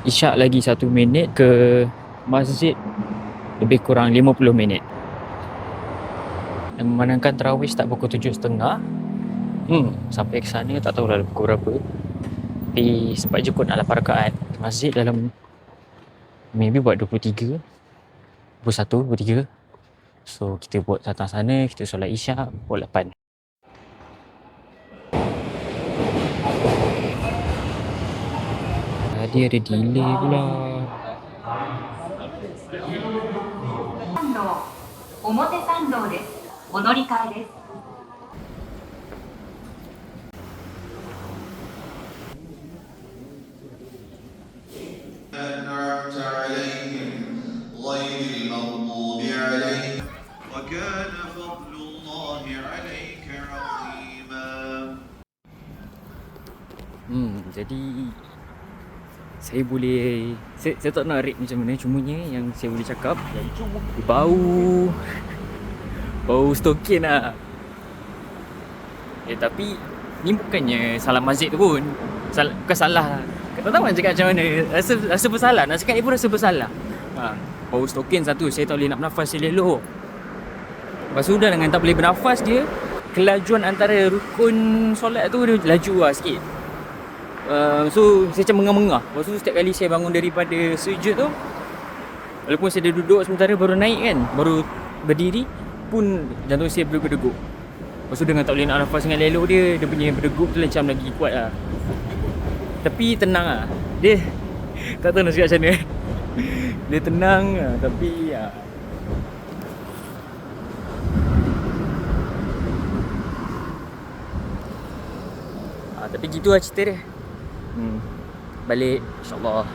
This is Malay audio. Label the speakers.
Speaker 1: Isyak lagi 1 minit, ke masjid lebih kurang 50 minit. Dan memandangkan tarawih start pukul 7.30. Sampai ke sana tak tahu dah pukul berapa. Tapi sempat je kot nak 8 rakaat. Masjid dalam maybe buat 23, 21, 23. So kita buat datang sana, kita solat isyak pukul 8. Tadi ada delay pula.
Speaker 2: 表参道です。お乗り換えです。
Speaker 3: أنعمت عليهم غير المغضوب عليهم وكان فضل الله عليك عظيما.
Speaker 1: Jadi saya tak nak rate macam mana, cumanya yang saya boleh cakap bau stokin lah. Tapi ni bukannya salah masjid tu pun, bukan salah. Tak tahu nak cakap macam mana, rasa bersalah, nak cakap ni pun rasa bersalah. Bau stokin satu, saya tak boleh nak bernafas elok-elok. Lepas tu dah dengan tak boleh bernafas dia, kelajuan antara rukun solat tu dia laju lah sikit. So saya macam mengah-mengah. Lepas tu setiap kali saya bangun daripada sujud tu, walaupun saya dah duduk sementara baru naik kan, baru berdiri pun jantung saya berdegup-degup. Lepas tu dengan tak boleh nak nafas dengan elok dia punya berdegup tu macam lagi kuat lah. Tapi tenang lah, dia tak tahu nak cakap macam mana. Dia tenang lah, tapi tapi gitu lah cerita dia. Balik insyaAllah.